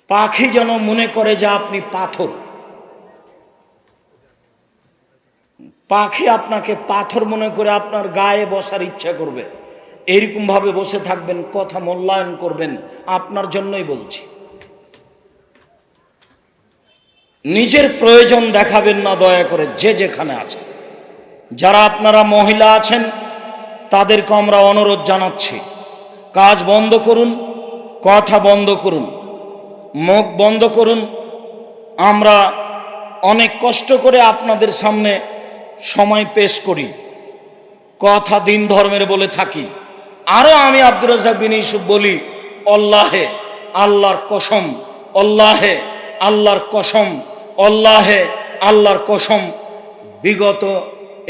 পাখি যেন মনে করে যে আপনি পাথর, পাখি আপনাকে পাথর মনে করে আপনার গায়ে বসার ইচ্ছা করবে, এইরকম ভাবে বসে থাকবেন, কথা মূল্যায়ন করবেন। আপনার জন্যই বলছি, নিজের প্রয়োজন দেখাবেন না দয়া করে, যে যেখানে আছেন। যারা আপনারা মহিলা আছেন তাদেরকে আমরা অনুরোধ জানাচ্ছি, কাজ বন্ধ করুন, কথা বন্ধ করুন, মুখ বন্ধ করুন। আমরা অনেক কষ্ট করে আপনাদের সামনে সময় পেশ করি, কথা দিন ধর্মের বলে থাকি। আরও আমি আব্দুর রাজ্জাক বিন ইউসুফ বলি, আল্লাহে আল্লাহর কসম, আল্লাহে আল্লাহর কসম, আল্লাহে আল্লাহর কসম, বিগত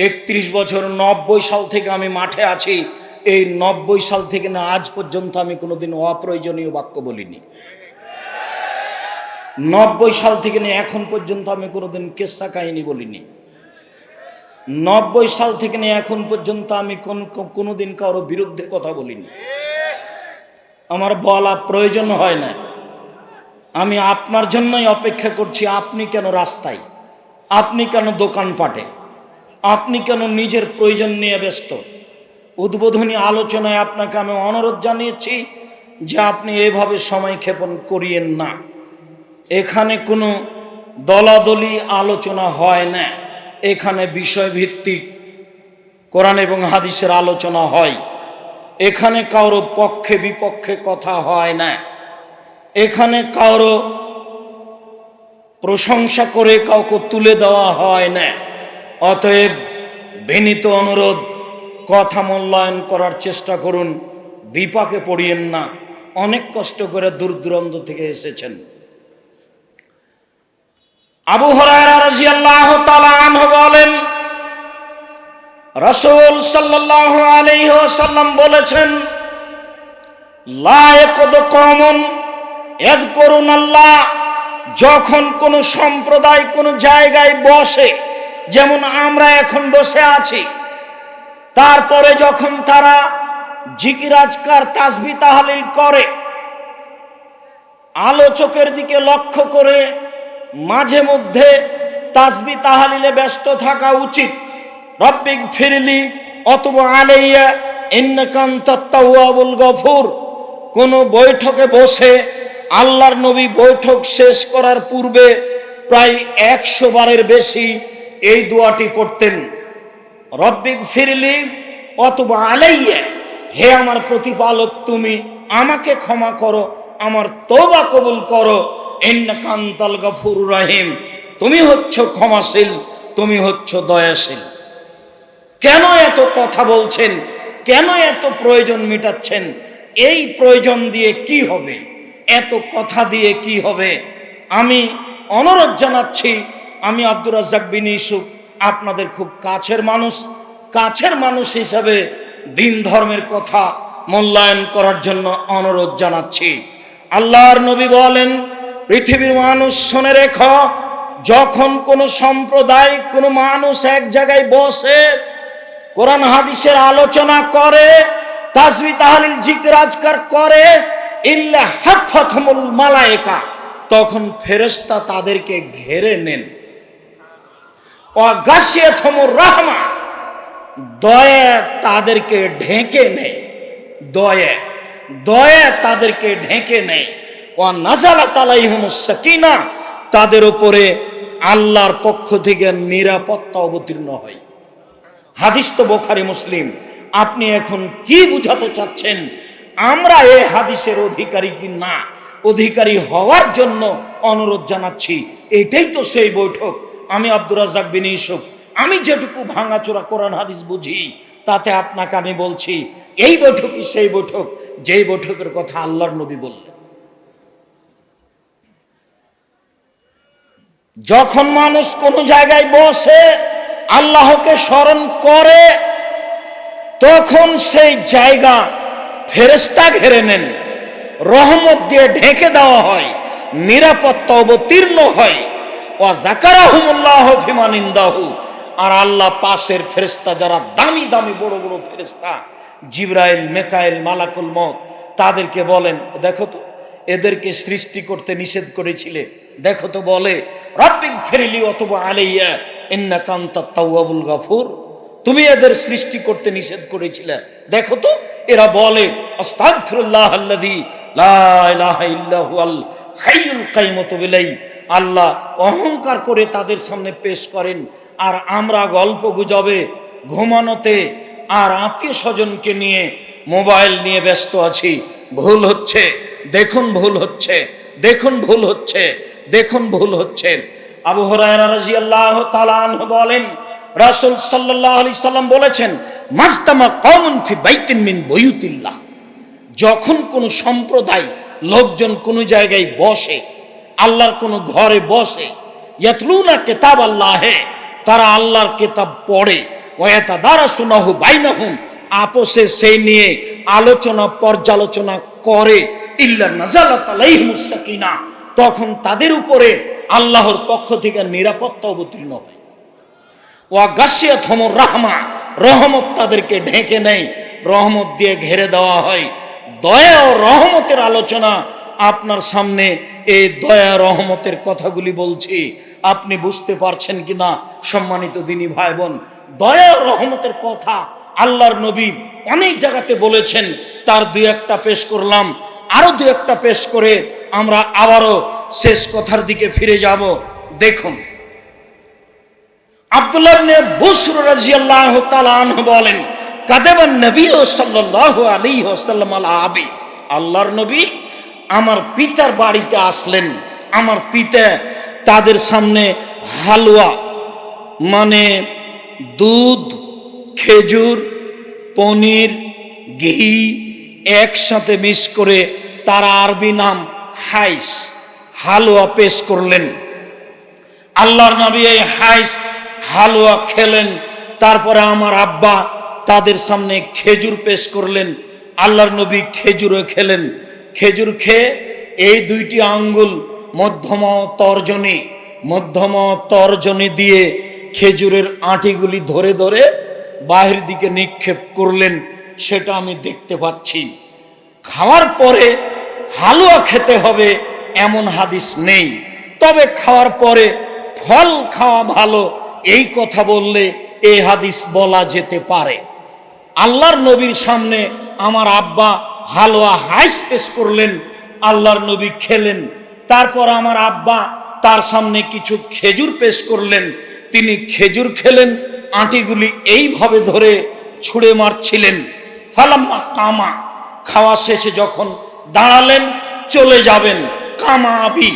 31 বছর 90 সাল থেকে আমি মাঠে আছি। এই 90 সাল থেকে না আজ পর্যন্ত আমি কোনোদিন অপ্রয়োজনীয় বাক্য বলিনি। 90 সাল থেকে নিয়ে এখন পর্যন্ত আমি কোনোদিন কেসা কাহিনী বলিনি। 90 সাল থেকে নিয়ে এখন পর্যন্ত আমি কোনোদিন কারো বিরুদ্ধে কথা বলিনি। আমার বলা প্রয়োজন হয় না। আমি আপনার জন্যই অপেক্ষা করছি। আপনি কেন রাস্তায়, আপনি কেন দোকানপাটে, আপনি কেন নিজের প্রয়োজন নিয়ে ব্যস্ত? উদ্বোধনী আলোচনায় আপনাকে আমি অনুরোধ জানিয়েছি যে আপনি এভাবে সময় ক্ষেপণ করিয়েন না। এখানে কোনো দলাদলি আলোচনা হয় না, এখানে বিষয়ভিত্তিক কোরআন এবং হাদিসের আলোচনা হয়। এখানে কারো পক্ষে বিপক্ষে কথা হয় না, এখানে কারো প্রশংসা করে কাউকে তুলে দেওয়া হয় না। অতএব বিনীত অনুরোধ, কথা মূল্যায়ন করার চেষ্টা করুন, বিপাকে পড়িয়েন না। অনেক কষ্ট করে দূর দূরান্ত থেকে এসেছেন। আবু হুরায়রা রাদিয়াল্লাহু তাআলা আনহু বলেন, রাসূল সাল্লাল্লাহু আলাইহি ওয়াসাল্লাম বলেছেন, লা ইয়াকুদু কওমুন ইয়াযকুরুনাল্লাহ, যখন কোন সম্প্রদায় কোন জায়গায় বসে, যেমন আমরা এখন বসে আছি, তারপরে যখন তারা জিকির আজকার তাসবিহ তাহলিল করে, আলোচকের দিকে লক্ষ্য করে মাঝে মধ্যে তাসবিহ তাহলিলে ব্যস্ত থাকা উচিত। রব্বিক ফিরলি অতুবু আলাইয়া ইন্নাকা আনতাত তাওয়াবুল গফুর। কোন বৈঠকে বসে আল্লাহর নবী বৈঠক শেষ করার পূর্বে প্রায় 100 বারের বেশি এই দোয়াটি পড়তেন, রব্বিক ফিরলি অতুবু আলাইয়া, হে আমার প্রতিপালক তুমি আমাকে ক্ষমা করো, আমার তওবা কবুল করো, ইন্নাকা আনতাল গফুরুর রহিম, তুমি হচ্ছ ক্ষমাশীল, তুমি হচ্ছ দয়াশীল। কেন এত কথা বলছেন, কেন এত প্রয়োজন মেটাচ্ছেন? এই প্রয়োজন দিয়ে কি হবে, এত কথা দিয়ে কি হবে? আমি অনুরোধ জানাচ্ছি, আমি আব্দুর রাজ্জাক বিন ইউসুফ আপনাদের খুব কাছের মানুষ, কাছের মানুষ হিসাবে দিন ধর্মের কথা মূল্যায়ন করার জন্য অনুরোধ জানাচ্ছি। আল্লাহর নবী বলেন, পৃথিবীর মানুষ শুনে রেখো, যখন কোন সম্প্রদায় কোন মানুষ এক জায়গায় বসে কোরআন হাদিসের আলোচনা করে, তাসবিহ তাহলিল জিকির আজকার করে, ইল্লা হাফাতহুমুল মালায়েকা, তখন ফেরেশতা তাদেরকে ঘিরে নেন। ওয়া গাশিয়াতহুমুর রাহমা, দয়া তাদেরকে ঢেকে নেয়, দয়া দয়া তাদেরকে ঢেকে নেয়। ওয়া নাযালাত আলাইহিমুস সাকিনা, তাদের উপরে আল্লাহর পক্ষ থেকে নিরাপত্তা অবতীর্ণ হয়। হাদিস তো বুখারী মুসলিম। আপনি এখন কি বুঝাতে চাচ্ছেন? আমরা এই হাদিসের অধিকারী কি না, অধিকারী হওয়ার জন্য অনুরোধ জানাচ্ছি। এটাই তো সেই বৈঠক। আমি আব্দুর রাজ্জাক বিন ইউসুফ, আমি যেটুকু ভাঙাচোরা কোরআন হাদিস বুঝি, তাতে আপনাকে আমি বলছি, এই বৈঠকই সেই বৈঠক যেই বৈঠকের কথা আল্লাহর নবী বললেন। যখন মানুষ কোন জায়গায় বসে আল্লাহকে স্মরণ করে, তখন সেই জায়গা ফেরেশতা ঘিরে নেন, রহমত দিয়ে ঢেকে দেওয়া হয়, নিরাপত্তা অবতীর্ণ হয়। ওয়া যাকারাহুমুল্লাহু ফিমান ইনদাহু, আর আল্লাহ পাশের ফেরেশতা যারা দামি দামি বড় বড় ফেরেশতা, জিবরাইল, মিকাইল, মালাকুল মউত, তাদেরকে বলেন, দেখো তো এদেরকে সৃষ্টি করতে নিষেধ করেছিলে? দেখো তো বলে রব্বিক ফিরলি অতবা আলাইয়া ইন্নাকা আনতাত তাওয়াবুল গাফুর। তুমি এদের সৃষ্টি করতে নিষেধ করেছিলে, দেখো তো এরা বলে আস্তাগফিরুল্লাহ আল্লাযী লা ইলাহা ইল্লা হুয়াল হাইয়ুল কাইয়ুম বিলাই। আল্লাহ অহংকার করে তাদের সামনে পেশ করেন, আর আমরা গল্প গুজবে, ঘুমানোতে আর আত্মীয় স্বজনকে নিয়ে মোবাইল নিয়ে ব্যস্ত আছি। ভুল হচ্ছে, দেখুন ভুল হচ্ছে, দেখুন ভুল হচ্ছে, দেখুন ভুল হচ্ছে। আবু হুরায়রা রাদিয়াল্লাহু তাআলা আনহু বলেন, রাসূল সাল্লাল্লাহু আলাইহি সাল্লাম বলেছেন, মাস্তামা কওমুন ফি বাইতিন মিন বুয়ুতিল্লাহ। যখন কোন সম্প্রদায় লোকজন কোন জায়গায় বসে, আল্লাহর কোন ঘরে বসে, ইয়াতলুনা কিতাবাল্লাহে, তারা আল্লাহর কিতাব পড়ে, ওয়া ইয়াতাদারাসুনাহু বাইনাহুম, আপোষে সেই নিয়ে আলোচনা পর্যালোচনা করে, ইল্লা নাযালাত আলাইহিমুস সাকিনা, তখন তাদের উপরে আল্লাহর পক্ষ থেকে নিরাপত্তা অবতীর্ণ হয়। ওয়া গাশিয়াতহুমুর রাহমা, রহমত তাদেরকে ঢেকে নেয়, রহমত দিয়ে ঘিরে দেওয়া হয়। দয়া ও রহমতের আলোচনা আপনার সামনে, এই দয়া রহমতের কথাগুলি বলছি, আপনি বুঝতে পারছেন কিনা সম্মানিত দিনী ভাই বোন? দয়া ও রহমতের কথা আল্লাহর নবী অনেক জায়গাতে বলেছেন। তার দুই একটা পেশ করলাম, আরো দুই একটা পেশ করে আমরা আবারও শেষ কথার দিকে ফিরে যাব। দেখুন, আব্দুল্লাহ ইবনে বুসর রাদিয়াল্লাহু তাআলা আনহু বলেন, কাদাবান নবী সাল্লাল্লাহু আলাইহি ওয়াসাল্লাম আলা আবি, আল্লাহর নবী আমার পিতার বাড়িতে আসলেন। আমার পিতা তাদের সামনে হালুয়া, মানে দুধ, খেজুর, পনির, ঘি একসাথে মিক্স করে, তার আরবি নাম হাইস, হালুয়া পেশ করলেন। আল্লাহর নবী এই হাইস হালুয়া খেলেন। তারপরে আমার আব্বা তাদের সামনে খেজুর পেশ করলেন। আল্লাহর নবী খেজুরও খেলেন। খেজুর খেয়ে এই দুইটি আঙ্গুল মধ্যম তর্জনী দিয়ে খেজুরের আঁটিগুলি ধরে ধরে বাহির দিকে নিক্ষেপ করলেন। সেটা আমি দেখতে পাচ্ছি। খাওয়ার পরে হালুয়া খেতে হবে এমন হাদিস নেই, তবে খাওয়ার পরে ফল খাওয়া ভালো এই কথা বললে এই হাদিস বলা যেতে পারে। আল্লাহর নবীর সামনে আমার আব্বা হালুয়া হাইস পেশ করলেন, আল্লাহর নবী খেলেন। তারপর আমার আব্বা তার সামনে কিছু খেজুর পেশ করলেন, তিনি খেজুর খেলেন, আঁটিগুলি এইভাবে ধরে ছুঁড়ে মারছিলেন। ফালাম্মা কামা, খাওয়া শেষে যখন দাঁড়ালেন চলে যাবেন, কামা আবি,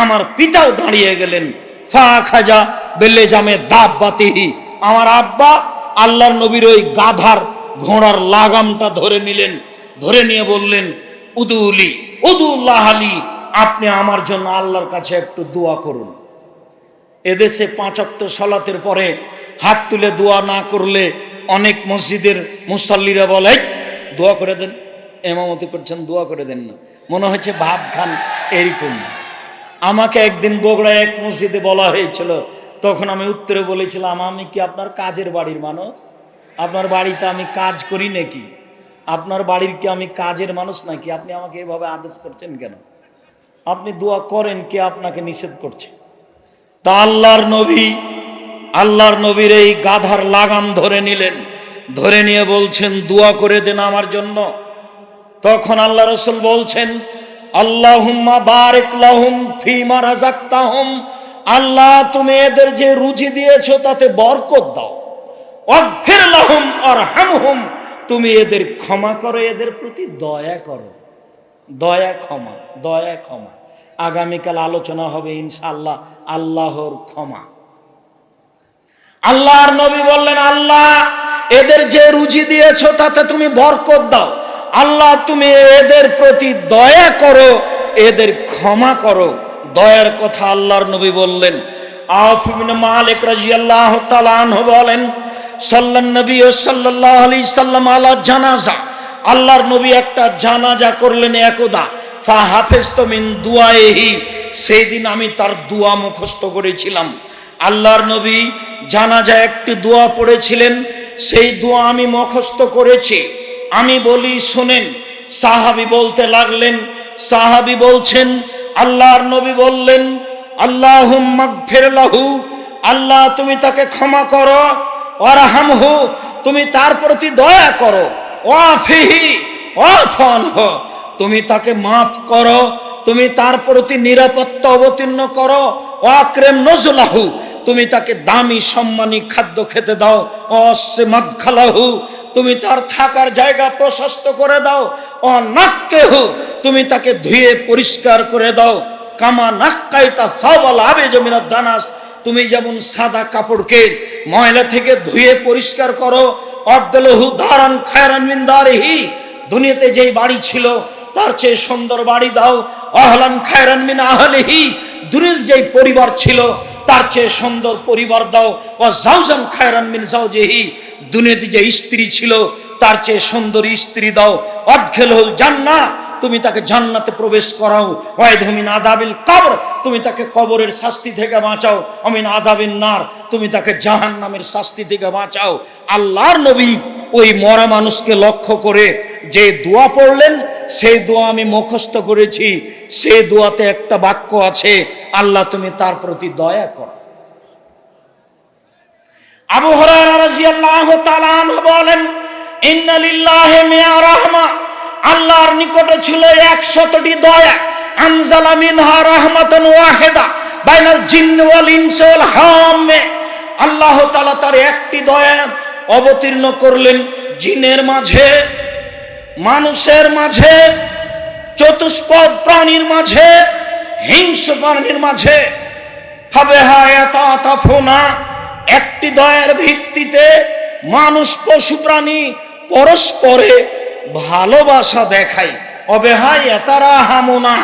আমার পিতাও দাঁড়িয়ে গেলেন। ফা খাজা বেলে জামে দাব্বাতিহি, আমার আব্বা আল্লাহর নবীর ওই গাধার ঘোড়ার লাগামটা ধরে নিলেন। ধরে নিয়ে বললেন, উদুলি উদুল্লাহ আলী, আপনি আমার জন্য আল্লাহর কাছে একটু দোয়া করুন। এদেশে 5 ওয়াক্ত সালাতের পরে হাত তুলে দোয়া না করলে অনেক মসজিদের মুসাল্লিরা বলে, দোয়া করে দেন, ইমামতি করছেন দোয়া করে দেন না, মনে হচ্ছে ভাব খান এরকম। আমাকে একদিন বগুড়ায় এক মসজিদে বলা হয়েছিল, তখন আমি উত্তরে বলেছিলাম, আমি কি আপনার কাজের বাড়ির মানুষ? আপনার বাড়িতে আমি কাজ করি নাকি? আপনার বাড়ির কি আমি কাজের মানুষ নাকি? আপনি আমাকে এভাবে আদেশ করছেন কেন? আপনি দোয়া করেন, কে আপনাকে নিষেধ করছে? তা আল্লাহর নবীর এই গাধার লাগাম ধরে নিলেন। ধরে নিয়ে বলছেন, দোয়া করে দেন আমার জন্য। তখন আল্লাহ রাসূল বলছেন, আল্লাহুম্মা বারিক লাহুম ফিমা রাযাকতাহুম, আল্লাহ তুমি এদের যে রুজি দিয়েছো তাতে বরকত দাও। ওয়াগফির লাহুম আরহামহুম, তুমি এদের ক্ষমা করো, এদের প্রতি দয়া করো। দয়া ক্ষমা, দয়া ক্ষমা। আগামীকাল আলোচনা হবে ইনশাআল্লাহ আল্লাহর ক্ষমা। আল্লাহর নবী বললেন, আল্লাহ এদের যে রুজি দিয়েছো তাতে তুমি বরকত দাও। আল্লাহ তুমি এদের প্রতি দয়া করো, এদের ক্ষমা করো। দয়ার কথা আল্লাহর নবী বললেন। আওফ ইবনে মালিক রাদিয়াল্লাহু তাআলা আনহু বলেন, সাল্লাল্লাহু নবী সাল্লাল্লাহু আলাইহি সাল্লাম আলা জানাজা, আল্লাহর নবী একটা জানাজা করলেন একদা। ফা হাফিজতু মিন দুআইহি, সেই দিন আমি তার দোয়া মুখস্থ করেছিলাম। আল্লাহর নবী জানাজায় একটি দোয়া পড়েছিলেন, সেই দোয়া আমি মুখস্থ করেছি। আমি বলি শোনেন। সাহাবী বলতে লাগলেন, সাহাবী বলছেন, আল্লাহর নবী বললেন, আল্লাহুম্মা গফির লাহু, আল্লাহ তুমি তাকে ক্ষমা করো, ওয়ারহামহু তুমি তার প্রতি দয়া করো, ওয়াফিহি ওয়াফানহু তুমি তাকে মাফ করো, তুমি তার প্রতি নিরাপত্তা অবতীর্ণ করো, ওয়াকরিম নজলাহু তুমি তাকে দামি সম্মানী খাদ্য খেতে দাও, ওয়াসি মাদখালাহু তুমি তার থাকার জায়গা প্রশস্ত করে দাও, অনাক্কেহু তুমি তাকে ধুয়ে পরিষ্কার করে দাও, কামা নাক্কাইতা সাওয়াল আবেজ মিনাদ দানাস তুমি যেমন সাদা কাপড়কে ময়লা থেকে ধুয়ে পরিষ্কার করো, আবদুলহু দারান খায়রান মিন দারিহি দুনিয়াতে যেই বাড়ি ছিল তার চেয়ে সুন্দর বাড়ি দাও, আহলান খায়রান মিন আহলিহি দুনিয়ার যেই পরিবার ছিল তার চেয়ে সুন্দর পরিবার দাও, ওয়া জাওজান খায়রান মিন জাওজিহি দুনিয়াতে যে স্ত্রী ছিল তার চেয়ে সুন্দর স্ত্রী দাও, আদখিলহুল জান্নাহ তুমি তাকে জান্নাতে প্রবেশ করাও, ওয়াইদহু মিন আযাবিল কবর তুমি তাকে কবরের শাস্তি থেকে বাঁচাও, আমিন আযাবিন নার তুমি তাকে জাহান্নামের শাস্তি থেকে বাঁচাও। আল্লাহর নবী ওই মরা মানুষকে লক্ষ্য করে যে দোয়া পড়লেন সেই দোয়া আমি মুখস্থ করেছি। সেই দোয়াতে একটা বাক্য আছে, আল্লাহ তুমি তার প্রতি দয়া করো। আবু হুরায়রা রাদিয়াল্লাহু তাআলা আনহু বলেন, ইন্না লিল্লাহি মিয়া রাহমা আল্লাহর নিকটে ছিল 100টি দয়া, আনজালা মিনহা রাহমাতান ওয়াহিদা বাইনাল জিন্নি ওয়াল ইনসি ওয়াল হাম্মে আল্লাহ তাআলা তার একটি দয়া অবতীর্ণ করলেন জিনের মাঝে, মানুষের মাঝে, চতুষ্পদ প্রাণীর মাঝে, হিংস্র প্রাণীর মাঝে। ফাবিহা ইয়াতাতাফুনা একটি দয়ার ভিত্তিতে মানুষ পশু প্রাণী পরস্পরে ভালোবাসা দেখায়। অবেহা ইয়াতারাহামুনা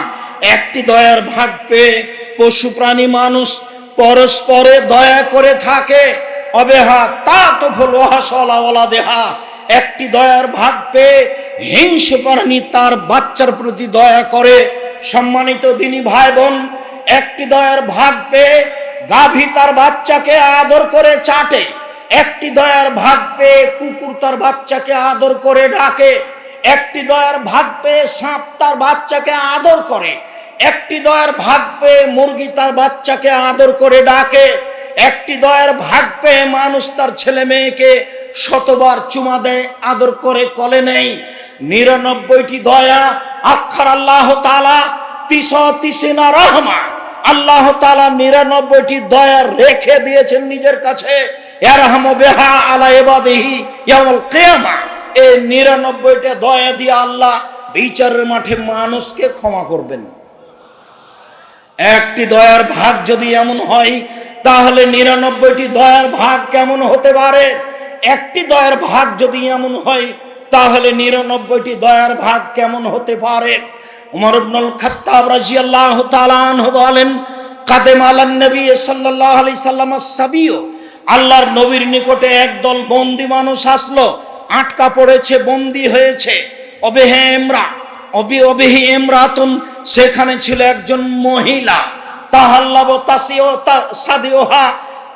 একটি দয়ার ভাগ পেয়ে পশু প্রাণী মানুষ পরস্পরে দয়া করে থাকে। অবেহা তাতফুল ওয়াহসালা ওয়ালাদেহা একটি দয়ার ভাগ পেয়ে হিংস্র প্রাণী তার বাচ্চার প্রতি দয়া করে। সম্মানিত দিনী ভাই বোন, একটি দয়ার ভাগ পেয়ে গাভী তার বাচ্চাকে আদর করে চাটে, একটি দয়ার ভাগ পেয়ে কুকুর তার বাচ্চাকে আদর করে ডাকে, একটি দয়ার ভাগ পেয়ে সাপ তার বাচ্চাকে আদর করে, একটি দয়ার ভাগ পেয়ে মুরগি তার বাচ্চাকে আদর করে ডাকে, একটি দয়ার ভাগ পেয়ে মানুষ তার ছেলে মেয়েকে শতবার চুমা দেয়, আদর করে কোলে নেই। 99টি দয়া আখার আল্লাহ তাআলা 39 রহমা আল্লাহ তাআলা 99টি দয়া রেখে দিয়েছেন নিজের কাছে। ইয়ারহামু বিহা আলা ইবাদিহি ইয়াউমুল কিয়ামা এই 99টা দয়া দিয়ে আল্লাহ বিচারের মাঠে মানুষকে ক্ষমা করবেন। একটি দয়ার ভাগ যদি এমন হয় তাহলে 99টি দয়ার ভাগ কেমন হতে পারে? একটি দয়ার ভাগ যদি এমন হয় তাহলে 99টি দয়ার ভাগ কেমন হতে পারে? উমর ইবনুল খাত্তাব রাদিয়াল্লাহু তাআলা আনহু বলেন, কাদেম আলান নবী সাল্লাল্লাহু আলাইহি সাল্লাম সাবিয়্য আল্লাহর নবীর নিকটে একদল বন্দী মানুষ আসলো, আটকা পড়েছে, বন্দী হয়েছে। অবিহি ইমরাতুন সেখানে ছিল একজন মহিলা, তাহাল্লাব তাসিও সাদিওহা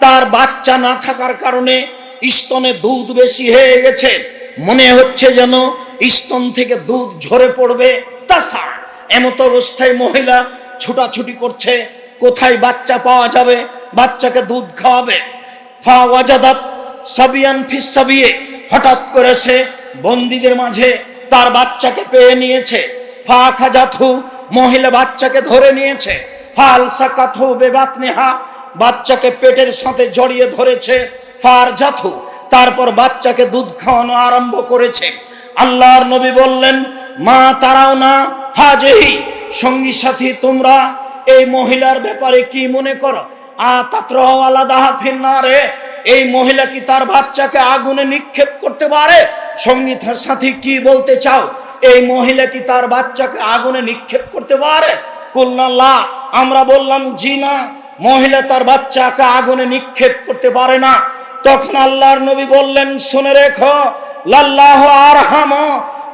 তার বাচ্চা না থাকার কারণে স্তনে দুধ বেশি হয়ে গেছে, মনে হচ্ছে যেন স্তন থেকে দুধ ঝরে পড়বে। তাসা এমত অবস্থায় মহিলা ছুটাছুটি করছে, কোথায় বাচ্চা পাওয়া যাবে, বাচ্চাকে দুধ খাওয়াবে। ফা ওয়াজাদাত সাবিয়ান ফিস সাবিয়ে হঠাৎ করে সে বন্দীদের মাঝে তার বাচ্চাকে পেয়ে নিয়েছে। ফা খাজাতহু মহিলা বাচ্চাকে ধরে নিয়েছে। ফাল সাকাতহু বেবাতনিহা বাচ্চাকে পেটের সাথে জড়িয়ে ধরেছে। ফার জাতহু তারপর বাচ্চাকে দুধ খাওয়ানো আরম্ভ করেছে। আল্লাহর নবী বললেন, মা তারাও না হাজিহি সঙ্গী সাথী তোমরা এই মহিলার ব্যাপারে কি মনে করো? এই মহিলা কি তার বাচ্চাকে আগুনে নিক্ষেপ করতে পারে? সঙ্গী সাথী কি বলতে চাও? এই মহিলা কি তার বাচ্চাকে আগুনে নিক্ষেপ করতে পারে? কুলনাল্লাহ আমরা বললাম জি না, মহিলা তার বাচ্চাকে আগুনে নিক্ষেপ করতে পারে না। তখন আল্লাহর নবী বললেন, শুনে রেখো, লাল্লাহু আরহামু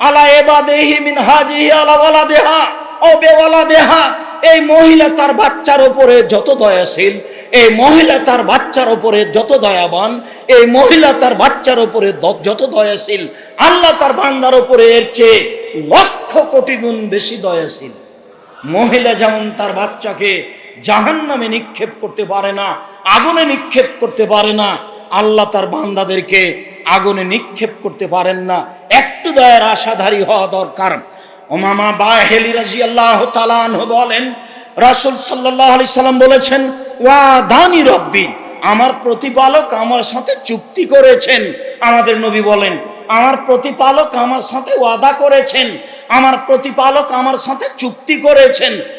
আলা ইবাদিহি মিন হাজিহি আলা ওয়ালাদিহা ও বেওয়ালাদিহা এই মহিলা তার বাচ্চার উপরে যত দয়াশীল, এই মহিলা তার বাচ্চার উপরে যত দয়াবান, এই মহিলা তার বাচ্চার উপরে যত দয়াশীল, আল্লাহ তার বান্দার উপরে এর চেয়ে লক্ষ কোটি গুণ বেশি দয়াশীল। মহিলা যেমন তার বাচ্চাকে জাহান্নামে নিক্ষেপ করতে পারে না, আগুনে নিক্ষেপ করতে পারে না, আল্লাহ তার বান্দাদেরকে আগুনে নিক্ষেপ করতে পারেন না। একটু দয়ার আশাধারী হওয়া দরকার। উমামা বাহেলি রাদিয়াল্লাহু তাআলা আনহু বলেন, রাসূল সাল্লাল্লাহু আলাইহি সাল্লাম বলেছেন, ওয়া দানি রব্বি, আমার প্রতিপালক আমার সাথে চুক্তি করেছেন। আমাদের নবী বলেন, আমার প্রতিপালক আমার সাথে ওয়াদা করেছেন, আমার প্রতিপালক আমার সাথে চুক্তি করেছেন।